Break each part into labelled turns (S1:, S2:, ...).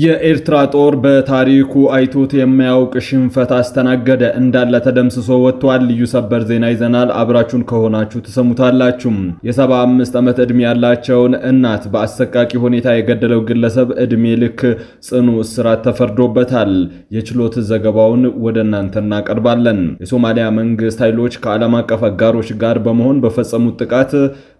S1: የኤርትራ ጦር በታሪኩ አይቶት የማያውቅ ሽንፈት አስተናገደ። እንዳለ ተደምስሶ ወጥቷል። ልዩ ሰበር ዜና ይዘናል። አብራችሁን ከሆናችሁ ትሰሙታላችሁ። የ75 ዓመት ዕድሜ ያላቸውን እናት በአሰቃቂ ሁኔታ የገደለው ግለሰብ ዕድሜ ልክ ጽኑ እስራት ተፈርዶበታል። የችሎት ዘገባውን ወደ እናንተ እናቀርባለን። የሶማሊያ መንግስት ኃይሎች ከዓለም አቀፍ አጋሮች ጋር በመሆን በፈጸሙት ጥቃት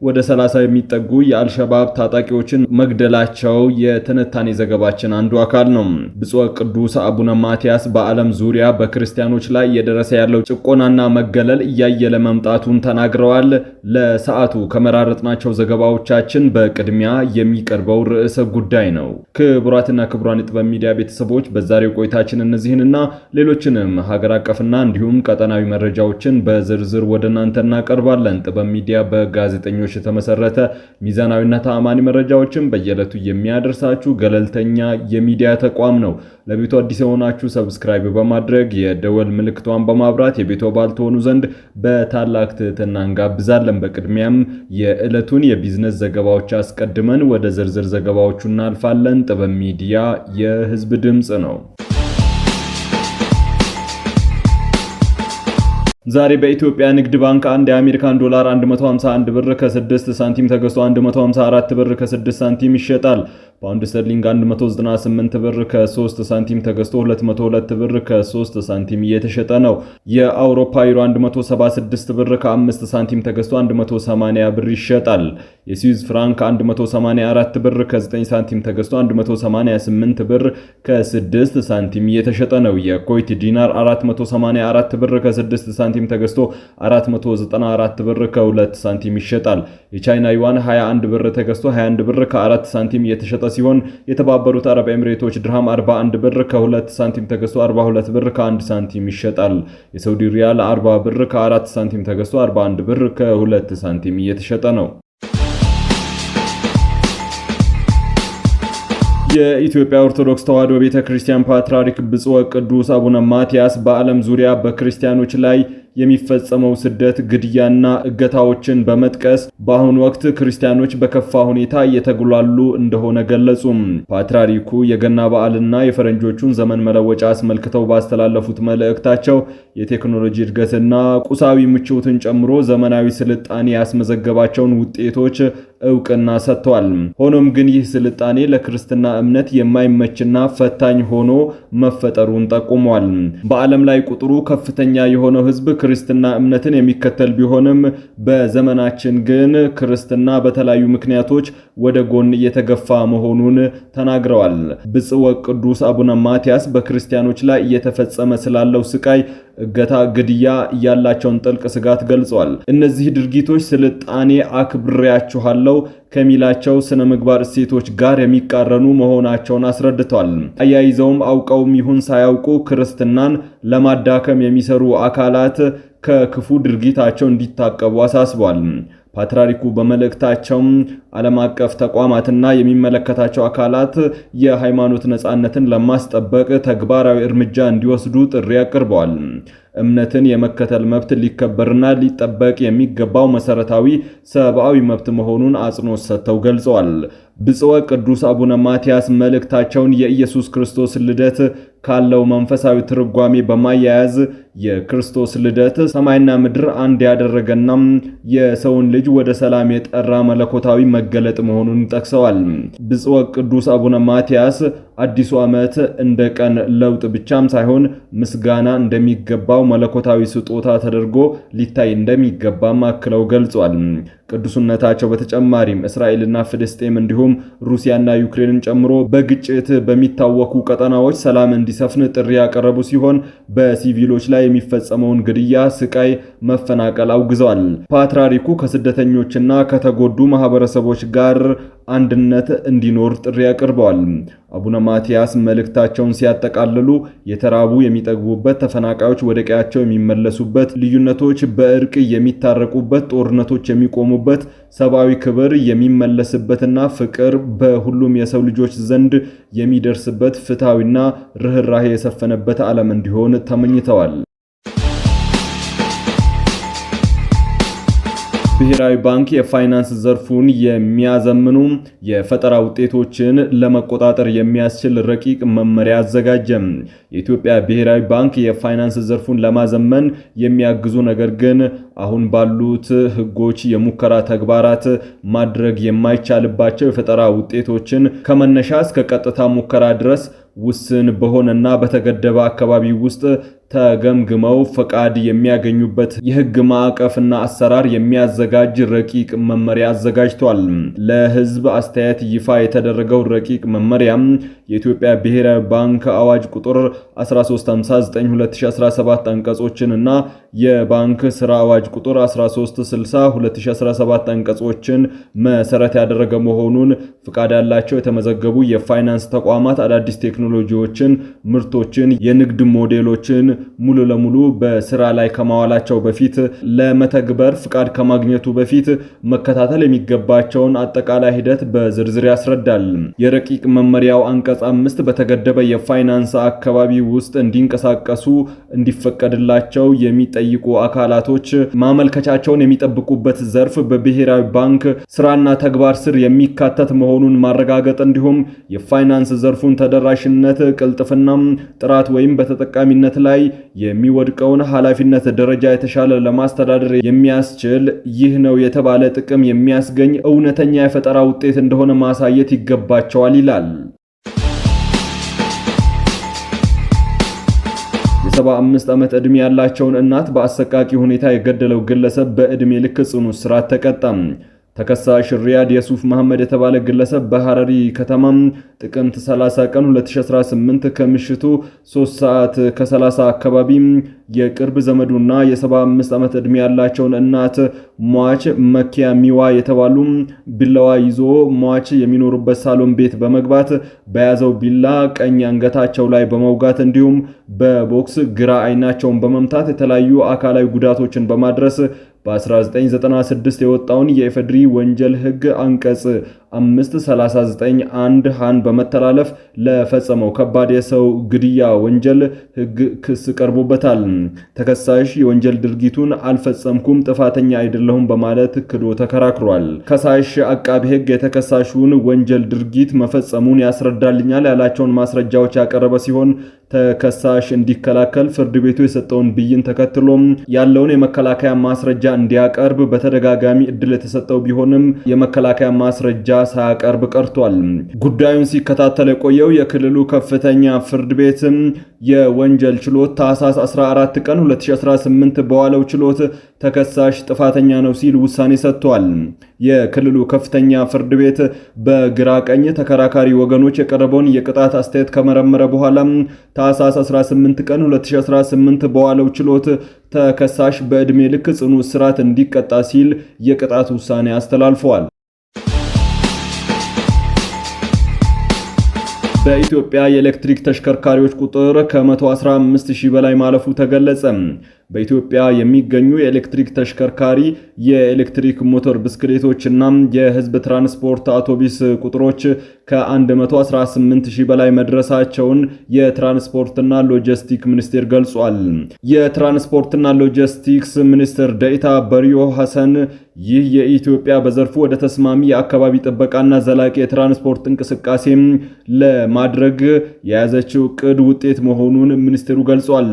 S1: ወደ 30 የሚጠጉ የአልሸባብ ታጣቂዎችን መግደላቸው የትንታኔ ዘገባችን አንዱ አካል ነው። ብፁዕ ቅዱስ አቡነ ማትያስ በዓለም ዙሪያ በክርስቲያኖች ላይ እየደረሰ ያለው ጭቆናና መገለል እያየለ መምጣቱን ተናግረዋል። ለሰዓቱ ከመራረጥናቸው ዘገባዎቻችን በቅድሚያ የሚቀርበው ርዕሰ ጉዳይ ነው። ክቡራትና ክቡራን የጥበብ ሚዲያ ቤተሰቦች በዛሬው ቆይታችን እነዚህንና ሌሎችንም ሀገር አቀፍና እንዲሁም ቀጠናዊ መረጃዎችን በዝርዝር ወደ እናንተ እናቀርባለን። ጥበብ ሚዲያ በጋዜጠኞች የተመሰረተ ሚዛናዊና ተአማኒ መረጃዎችን በየዕለቱ የሚያደርሳችሁ ገለልተኛ የሚዲያ ተቋም ነው። ለቤቱ አዲስ የሆናችሁ ሰብስክራይብ በማድረግ የደወል ምልክቷን በማብራት የቤቱ አባል ትሆኑ ዘንድ በታላቅ ትህትና እንጋብዛለን። በቅድሚያም የዕለቱን የቢዝነስ ዘገባዎች አስቀድመን ወደ ዝርዝር ዘገባዎቹ እናልፋለን። ጥበብ ሚዲያ የህዝብ ድምጽ ነው። ዛሬ በኢትዮጵያ ንግድ ባንክ አንድ የአሜሪካን ዶላር 151 ብር ከ6 ሳንቲም ተገዝቶ 154 ብር ከ6 ሳንቲም ይሸጣል። ፓውንድ ስተርሊንግ 198 ብር ከ3 ሳንቲም ተገዝቶ 202 ብር ከ3 ሳንቲም እየተሸጠ ነው። የአውሮፓ ዩሮ 176 ብር ከ5 ሳንቲም ተገዝቶ 180 ብር ይሸጣል። የስዊዝ ፍራንክ 184 ብር ከ9 ሳንቲም ተገዝቶ 188 ብር ከ6 ሳንቲም እየተሸጠ ነው። የኩዌት ዲናር 484 ብር ከ6 ሳንቲም ተገዝቶ 494 ብር ከ2 ሳንቲም ይሸጣል። የቻይና ዩዋን 21 ብር ተገዝቶ 21 ብር ከ4 ሳንቲም እየተሸጠ ሲሆን የተባበሩት አረብ ኤሚሬቶች ድርሃም 41 ብር ከ2 ሳንቲም ተገዝቶ 42 ብር ከ1 ሳንቲም ይሸጣል። የሳውዲ ሪያል 40 ብር ከ4 ሳንቲም ተገዝቶ 41 ብር ከ2 ሳንቲም እየተሸጠ ነው። የኢትዮጵያ ኦርቶዶክስ ተዋሕዶ ቤተክርስቲያን ፓትርያርክ ብፁዕ ቅዱስ አቡነ ማትያስ በዓለም ዙሪያ በክርስቲያኖች ላይ የሚፈጸመው ስደት፣ ግድያና እገታዎችን በመጥቀስ በአሁኑ ወቅት ክርስቲያኖች በከፋ ሁኔታ እየተጉላሉ እንደሆነ ገለጹ። ፓትርያርኩ የገና በዓልና የፈረንጆቹን ዘመን መለወጫ አስመልክተው ባስተላለፉት መልእክታቸው የቴክኖሎጂ እድገትና ቁሳዊ ምቾትን ጨምሮ ዘመናዊ ስልጣኔ ያስመዘገባቸውን ውጤቶች እውቅና ሰጥተዋል። ሆኖም ግን ይህ ስልጣኔ ለክርስትና እምነት የማይመችና ፈታኝ ሆኖ መፈጠሩን ጠቁመዋል። በዓለም ላይ ቁጥሩ ከፍተኛ የሆነው ሕዝብ ክርስትና እምነትን የሚከተል ቢሆንም በዘመናችን ግን ክርስትና በተለያዩ ምክንያቶች ወደ ጎን እየተገፋ መሆኑን ተናግረዋል። ብፁዕ ቅዱስ አቡነ ማትያስ በክርስቲያኖች ላይ እየተፈጸመ ስላለው ስቃይ፣ እገታ፣ ግድያ ያላቸውን ጥልቅ ስጋት ገልጸዋል። እነዚህ ድርጊቶች ስልጣኔ አክብሬያችኋለሁ ከሚላቸው ስነ ምግባር እሴቶች ጋር የሚቃረኑ መሆናቸውን አስረድተዋል። አያይዘውም አውቀውም ይሁን ሳያውቁ ክርስትናን ለማዳከም የሚሰሩ አካላት ከክፉ ድርጊታቸው እንዲታቀቡ አሳስበዋል። ፓትርያርኩ በመልእክታቸው ዓለም አቀፍ ተቋማትና የሚመለከታቸው አካላት የሃይማኖት ነጻነትን ለማስጠበቅ ተግባራዊ እርምጃ እንዲወስዱ ጥሪ አቅርበዋል። እምነትን የመከተል መብት ሊከበርና ሊጠበቅ የሚገባው መሰረታዊ ሰብአዊ መብት መሆኑን አጽንኦት ሰጥተው ገልጸዋል። ብፁዕ ቅዱስ አቡነ ማትያስ መልእክታቸውን የኢየሱስ ክርስቶስ ልደት ካለው መንፈሳዊ ትርጓሜ በማያያዝ የክርስቶስ ልደት ሰማይና ምድር አንድ ያደረገና የሰውን ልጅ ወደ ሰላም የጠራ መለኮታዊ መገለጥ መሆኑን ጠቅሰዋል። ብፁዕ ቅዱስ አቡነ ማትያስ አዲሱ ዓመት እንደ ቀን ለውጥ ብቻም ሳይሆን ምስጋና እንደሚገባው መለኮታዊ ስጦታ ተደርጎ ሊታይ እንደሚገባም አክለው ገልጿል። ቅዱስነታቸው በተጨማሪም እስራኤልና ፍልስጤም እንዲሁም ሩሲያና ዩክሬንን ጨምሮ በግጭት በሚታወቁ ቀጠናዎች ሰላም እንዲሰፍን ጥሪ ያቀረቡ ሲሆን በሲቪሎች ላይ የሚፈጸመውን ግድያ፣ ስቃይ፣ መፈናቀል አውግዘዋል። ፓትርያርኩ ከስደተኞችና ከተጎዱ ማህበረሰቦች ጋር አንድነት እንዲኖር ጥሪ አቅርበዋል። አቡነ ማትያስ መልእክታቸውን ሲያጠቃልሉ የተራቡ የሚጠግቡበት፣ ተፈናቃዮች ወደ ቀያቸው የሚመለሱበት፣ ልዩነቶች በእርቅ የሚታረቁበት፣ ጦርነቶች የሚቆሙበት፣ ሰብአዊ ክብር የሚመለስበትና ፍቅር በሁሉም የሰው ልጆች ዘንድ የሚደርስበት ፍትሃዊና ርህራሄ የሰፈነበት ዓለም እንዲሆን ተመኝተዋል። ብሔራዊ ባንክ የፋይናንስ ዘርፉን የሚያዘምኑ የፈጠራ ውጤቶችን ለመቆጣጠር የሚያስችል ረቂቅ መመሪያ አዘጋጀ። የኢትዮጵያ ብሔራዊ ባንክ የፋይናንስ ዘርፉን ለማዘመን የሚያግዙ ነገር ግን አሁን ባሉት ሕጎች የሙከራ ተግባራት ማድረግ የማይቻልባቸው የፈጠራ ውጤቶችን ከመነሻ እስከ ቀጥታ ሙከራ ድረስ ውስን በሆነና በተገደበ አካባቢ ውስጥ ተገምግመው ፈቃድ የሚያገኙበት የሕግ ማዕቀፍና አሰራር የሚያዘጋጅ ረቂቅ መመሪያ አዘጋጅቷል። ለሕዝብ አስተያየት ይፋ የተደረገው ረቂቅ መመሪያ የኢትዮጵያ ብሔራዊ ባንክ አዋጅ ቁጥር 1359/2017 አንቀጾችን እና የባንክ ስራ አዋጅ ቁጥር 1360/2017 አንቀጾችን መሰረት ያደረገ መሆኑን ፍቃድ ያላቸው የተመዘገቡ የፋይናንስ ተቋማት አዳዲስ ቴክኖሎጂዎችን፣ ምርቶችን፣ የንግድ ሞዴሎችን ሙሉ ለሙሉ በስራ ላይ ከማዋላቸው በፊት ለመተግበር ፍቃድ ከማግኘቱ በፊት መከታተል የሚገባቸውን አጠቃላይ ሂደት በዝርዝር ያስረዳል። የረቂቅ መመሪያው አንቀጽ 5 በተገደበ የፋይናንስ አካባቢ ውስጥ እንዲንቀሳቀሱ እንዲፈቀድላቸው የሚጠይቁ አካላቶች ማመልከቻቸውን የሚጠብቁበት ዘርፍ በብሔራዊ ባንክ ስራና ተግባር ስር የሚካተት መሆኑን ማረጋገጥ እንዲሁም የፋይናንስ ዘርፉን ተደራሽነት፣ ቅልጥፍና፣ ጥራት ወይም በተጠቃሚነት ላይ የሚወድቀውን ኃላፊነት ደረጃ የተሻለ ለማስተዳደር የሚያስችል ይህ ነው የተባለ ጥቅም የሚያስገኝ እውነተኛ የፈጠራ ውጤት እንደሆነ ማሳየት ይገባቸዋል ይላል። የ75 ዓመት ዕድሜ ያላቸውን እናት በአሰቃቂ ሁኔታ የገደለው ግለሰብ በዕድሜ ልክ ጽኑ እስራት ተቀጣ። ተከሳሽ ሪያድ የሱፍ መሐመድ የተባለ ግለሰብ በሐረሪ ከተማ ጥቅምት 30 ቀን 2018 ከምሽቱ 3 ሰዓት ከ30 አካባቢ የቅርብ ዘመዱና የ75 ዓመት ዕድሜ ያላቸውን እናት ሟች መኪያ ሚዋ የተባሉ ቢላዋ ይዞ ሟች የሚኖሩበት ሳሎን ቤት በመግባት በያዘው ቢላ ቀኝ አንገታቸው ላይ በመውጋት እንዲሁም በቦክስ ግራ አይናቸውን በመምታት የተለያዩ አካላዊ ጉዳቶችን በማድረስ በ1996 የወጣውን የኢፌዴሪ ወንጀል ሕግ አንቀጽ 539(1) ሃን በመተላለፍ ለፈጸመው ከባድ የሰው ግድያ ወንጀል ሕግ ክስ ቀርቦበታል። ተከሳሽ የወንጀል ድርጊቱን አልፈጸምኩም፣ ጥፋተኛ አይደለሁም በማለት ክዶ ተከራክሯል። ከሳሽ አቃቢ ሕግ የተከሳሹን ወንጀል ድርጊት መፈጸሙን ያስረዳልኛል ያላቸውን ማስረጃዎች ያቀረበ ሲሆን ተከሳሽ እንዲከላከል ፍርድ ቤቱ የሰጠውን ብይን ተከትሎም ያለውን የመከላከያ ማስረጃ እንዲያቀርብ በተደጋጋሚ እድል የተሰጠው ቢሆንም የመከላከያ ማስረጃ ሳያቀርብ ቀርቷል። ጉዳዩን ሲከታተል የቆየው የክልሉ ከፍተኛ ፍርድ ቤት የወንጀል ችሎት ታህሳስ 14 ቀን 2018 በዋለው ችሎት ተከሳሽ ጥፋተኛ ነው ሲል ውሳኔ ሰጥቷል። የክልሉ ከፍተኛ ፍርድ ቤት በግራ ቀኝ ተከራካሪ ወገኖች የቀረበውን የቅጣት አስተያየት ከመረመረ በኋላ ታህሳስ 18 ቀን 2018 በዋለው ችሎት ተከሳሽ በዕድሜ ልክ ጽኑ እስራት እንዲቀጣ ሲል የቅጣት ውሳኔ አስተላልፈዋል። በኢትዮጵያ የኤሌክትሪክ ተሽከርካሪዎች ቁጥር ከ115,000 በላይ ማለፉ ተገለጸ። በኢትዮጵያ የሚገኙ የኤሌክትሪክ ተሽከርካሪ የኤሌክትሪክ ሞተር ብስክሌቶችና የህዝብ ትራንስፖርት አውቶቡስ ቁጥሮች ከ118,000 በላይ መድረሳቸውን የትራንስፖርትና ሎጂስቲክስ ሚኒስቴር ገልጿል። የትራንስፖርትና ሎጂስቲክስ ሚኒስትር ዴኤታ በሪዮ ሐሰን ይህ የኢትዮጵያ በዘርፉ ወደ ተስማሚ የአካባቢ ጥበቃና ዘላቂ የትራንስፖርት እንቅስቃሴ ለማድረግ የያዘችው ዕቅድ ውጤት መሆኑን ሚኒስቴሩ ገልጿል።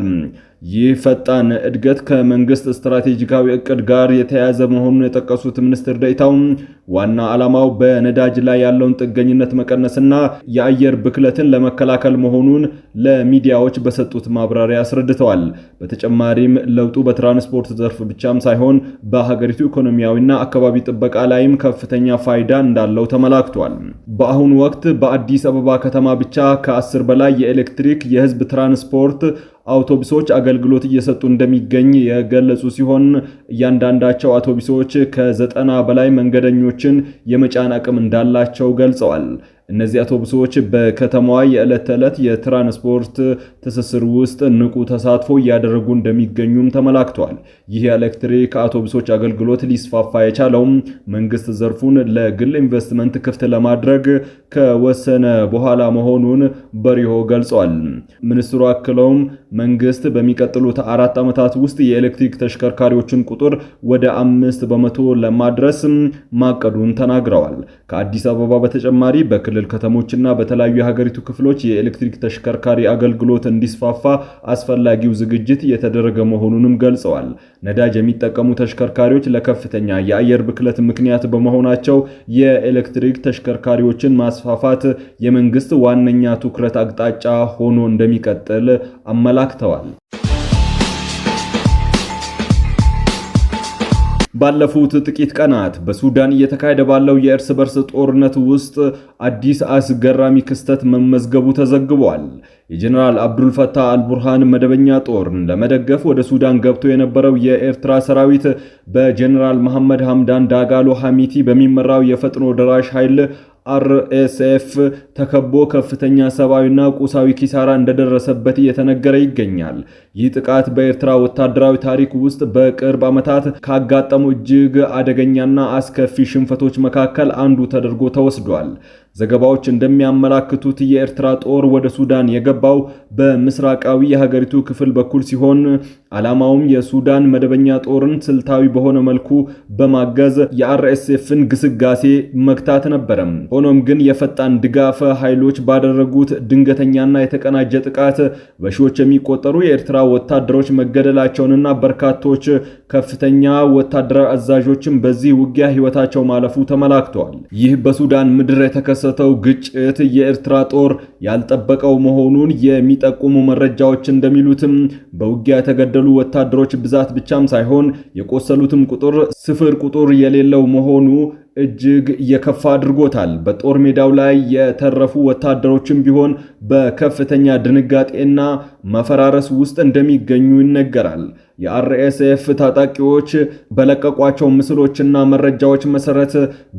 S1: ይህ ፈጣን እድገት ከመንግስት ስትራቴጂካዊ ዕቅድ ጋር የተያያዘ መሆኑን የጠቀሱት ሚኒስትር ዴኤታው ዋና ዓላማው በነዳጅ ላይ ያለውን ጥገኝነት መቀነስና የአየር ብክለትን ለመከላከል መሆኑን ለሚዲያዎች በሰጡት ማብራሪያ አስረድተዋል። በተጨማሪም ለውጡ በትራንስፖርት ዘርፍ ብቻም ሳይሆን በሀገሪቱ ኢኮኖሚያዊና አካባቢ ጥበቃ ላይም ከፍተኛ ፋይዳ እንዳለው ተመላክቷል። በአሁኑ ወቅት በአዲስ አበባ ከተማ ብቻ ከ10 በላይ የኤሌክትሪክ የህዝብ ትራንስፖርት አውቶቡሶች አገልግሎት እየሰጡ እንደሚገኝ የገለጹ ሲሆን እያንዳንዳቸው አውቶቡሶች ከ90 በላይ መንገደኞችን የመጫን አቅም እንዳላቸው ገልጸዋል። እነዚህ አውቶቡሶች በከተማዋ የዕለት ተዕለት የትራንስፖርት ትስስር ውስጥ ንቁ ተሳትፎ እያደረጉ እንደሚገኙም ተመላክቷል። ይህ የኤሌክትሪክ አውቶቡሶች አገልግሎት ሊስፋፋ የቻለውም መንግስት ዘርፉን ለግል ኢንቨስትመንት ክፍት ለማድረግ ከወሰነ በኋላ መሆኑን በሪሆ ገልጿል። ሚኒስትሩ አክለውም መንግስት በሚቀጥሉት 4 ዓመታት ውስጥ የኤሌክትሪክ ተሽከርካሪዎችን ቁጥር ወደ 5% ለማድረስ ማቀዱን ተናግረዋል። ከአዲስ አበባ በተጨማሪ በክልል ከተሞችና በተለያዩ የሀገሪቱ ክፍሎች የኤሌክትሪክ ተሽከርካሪ አገልግሎት እንዲስፋፋ አስፈላጊው ዝግጅት የተደረገ መሆኑንም ገልጸዋል። ነዳጅ የሚጠቀሙ ተሽከርካሪዎች ለከፍተኛ የአየር ብክለት ምክንያት በመሆናቸው የኤሌክትሪክ ተሽከርካሪዎችን ማስፋፋት የመንግስት ዋነኛ ትኩረት አቅጣጫ ሆኖ እንደሚቀጥል አመላክተዋል። ባለፉት ጥቂት ቀናት በሱዳን እየተካሄደ ባለው የእርስ በርስ ጦርነት ውስጥ አዲስ አስገራሚ ክስተት መመዝገቡ ተዘግቧል። የጀነራል አብዱል ፈታህ አልቡርሃን መደበኛ ጦርን ለመደገፍ ወደ ሱዳን ገብቶ የነበረው የኤርትራ ሰራዊት በጀነራል መሐመድ ሐምዳን ዳጋሎ ሐሚቲ በሚመራው የፈጥኖ ደራሽ ኃይል RSF ተከቦ ከፍተኛ ሰብአዊና ቁሳዊ ኪሳራ እንደደረሰበት እየተነገረ ይገኛል። ይህ ጥቃት በኤርትራ ወታደራዊ ታሪክ ውስጥ በቅርብ ዓመታት ካጋጠሙ እጅግ አደገኛና አስከፊ ሽንፈቶች መካከል አንዱ ተደርጎ ተወስዷል። ዘገባዎች እንደሚያመላክቱት የኤርትራ ጦር ወደ ሱዳን የገባው በምስራቃዊ የሀገሪቱ ክፍል በኩል ሲሆን ዓላማውም የሱዳን መደበኛ ጦርን ስልታዊ በሆነ መልኩ በማገዝ የRSFን ግስጋሴ መግታት ነበር። ሆኖም ግን የፈጣን ድጋፍ ኃይሎች ባደረጉት ድንገተኛና የተቀናጀ ጥቃት በሺዎች የሚቆጠሩ የኤርትራ ወታደሮች መገደላቸውንና በርካቶች ከፍተኛ ወታደራዊ አዛዦችም በዚህ ውጊያ ሕይወታቸው ማለፉ ተመላክቷል። ይህ በሱዳን ምድር የተከሰተው ግጭት የኤርትራ ጦር ያልጠበቀው መሆኑን የሚጠቁሙ መረጃዎች እንደሚሉትም በውጊያ የተገደሉ ወታደሮች ብዛት ብቻም ሳይሆን የቆሰሉትም ቁጥር ስፍር ቁጥር የሌለው መሆኑ እጅግ የከፋ አድርጎታል። በጦር ሜዳው ላይ የተረፉ ወታደሮችም ቢሆን በከፍተኛ ድንጋጤና መፈራረስ ውስጥ እንደሚገኙ ይነገራል። የRSF ታጣቂዎች በለቀቋቸው ምስሎችና መረጃዎች መሰረት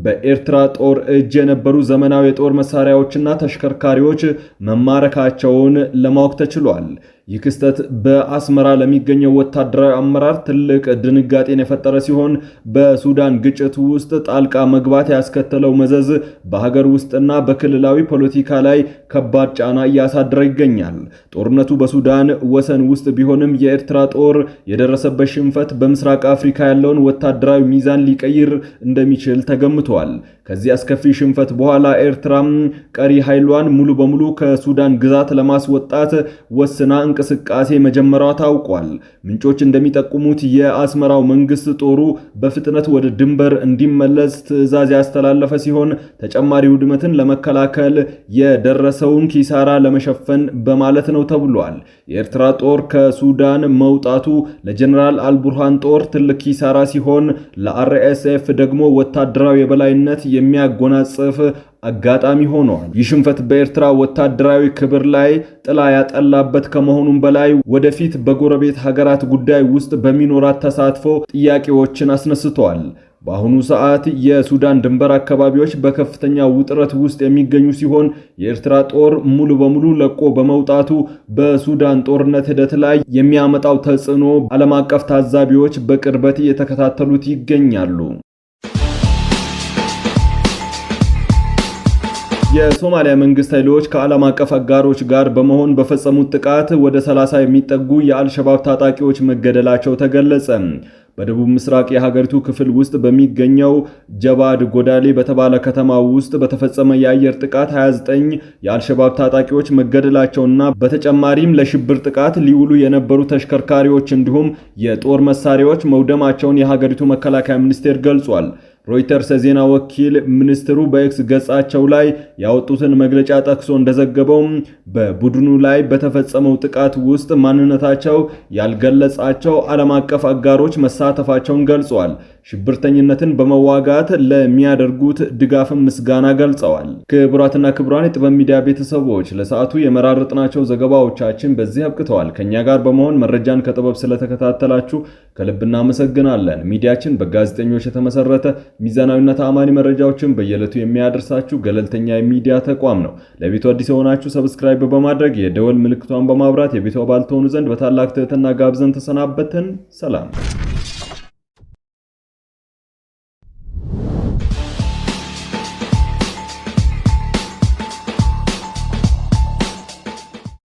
S1: በኤርትራ ጦር እጅ የነበሩ ዘመናዊ የጦር መሳሪያዎችና ተሽከርካሪዎች መማረካቸውን ለማወቅ ተችሏል። ይህ ክስተት በአስመራ ለሚገኘው ወታደራዊ አመራር ትልቅ ድንጋጤን የፈጠረ ሲሆን በሱዳን ግጭት ውስጥ ጣልቃ መግባት ያስከተለው መዘዝ በሀገር ውስጥና በክልላዊ ፖለቲካ ላይ ከባድ ጫና እያሳደረ ይገኛል። ጦርነቱ በሱዳን ወሰን ውስጥ ቢሆንም የኤርትራ ጦር የደረሰበት ሽንፈት በምስራቅ አፍሪካ ያለውን ወታደራዊ ሚዛን ሊቀይር እንደሚችል ተገምቷል። ከዚህ አስከፊ ሽንፈት በኋላ ኤርትራም ቀሪ ኃይሏን ሙሉ በሙሉ ከሱዳን ግዛት ለማስወጣት ወስና እንቅስቃሴ መጀመሯ ታውቋል። ምንጮች እንደሚጠቁሙት የአስመራው መንግስት ጦሩ በፍጥነት ወደ ድንበር እንዲመለስ ትዕዛዝ ያስተላለፈ ሲሆን ተጨማሪ ውድመትን ለመከላከል የደረሰውን ኪሳራ ለመሸፈን በማለት ነው ተብሏል። የኤርትራ ጦር ከሱዳን መውጣቱ ለጀነራል አልቡርሃን ጦር ትልቅ ኪሳራ ሲሆን ለRSF ደግሞ ወታደራዊ የበላይነት የሚያጎናጽፍ አጋጣሚ ሆኗል። ይህ ሽንፈት በኤርትራ ወታደራዊ ክብር ላይ ጥላ ያጠላበት ከመሆኑም በላይ ወደፊት በጎረቤት ሀገራት ጉዳይ ውስጥ በሚኖራት ተሳትፎ ጥያቄዎችን አስነስተዋል። በአሁኑ ሰዓት የሱዳን ድንበር አካባቢዎች በከፍተኛ ውጥረት ውስጥ የሚገኙ ሲሆን የኤርትራ ጦር ሙሉ በሙሉ ለቆ በመውጣቱ በሱዳን ጦርነት ሂደት ላይ የሚያመጣው ተጽዕኖ ዓለም አቀፍ ታዛቢዎች በቅርበት እየተከታተሉት ይገኛሉ። የሶማሊያ መንግስት ኃይሎች ከዓለም አቀፍ አጋሮች ጋር በመሆን በፈጸሙት ጥቃት ወደ 30 የሚጠጉ የአልሸባብ ታጣቂዎች መገደላቸው ተገለጸ። በደቡብ ምስራቅ የሀገሪቱ ክፍል ውስጥ በሚገኘው ጀባድ ጎዳሌ በተባለ ከተማ ውስጥ በተፈጸመ የአየር ጥቃት 29 የአልሸባብ ታጣቂዎች መገደላቸውና በተጨማሪም ለሽብር ጥቃት ሊውሉ የነበሩ ተሽከርካሪዎች እንዲሁም የጦር መሳሪያዎች መውደማቸውን የሀገሪቱ መከላከያ ሚኒስቴር ገልጿል። ሮይተርስ የዜና ወኪል ሚኒስትሩ በኤክስ ገጻቸው ላይ ያወጡትን መግለጫ ጠቅሶ እንደዘገበው በቡድኑ ላይ በተፈጸመው ጥቃት ውስጥ ማንነታቸው ያልገለጻቸው ዓለም አቀፍ አጋሮች መሳተፋቸውን ገልጸዋል። ሽብርተኝነትን በመዋጋት ለሚያደርጉት ድጋፍም ምስጋና ገልጸዋል። ክቡራትና ክቡራን የጥበብ ሚዲያ ቤተሰቦች ለሰዓቱ የመራረጥናቸው ዘገባዎቻችን በዚህ አብቅተዋል። ከኛ ጋር በመሆን መረጃን ከጥበብ ስለተከታተላችሁ ከልብ እናመሰግናለን። ሚዲያችን በጋዜጠኞች የተመሰረተ ሚዛናዊና ተአማኒ መረጃዎችን በየዕለቱ የሚያደርሳችሁ ገለልተኛ የሚዲያ ተቋም ነው። ለቤቱ አዲስ የሆናችሁ ሰብስክራይብ በማድረግ የደወል ምልክቷን በማብራት የቤቱ አባል ትሆኑ ዘንድ በታላቅ ትህትና ጋብዘን ተሰናበትን። ሰላም።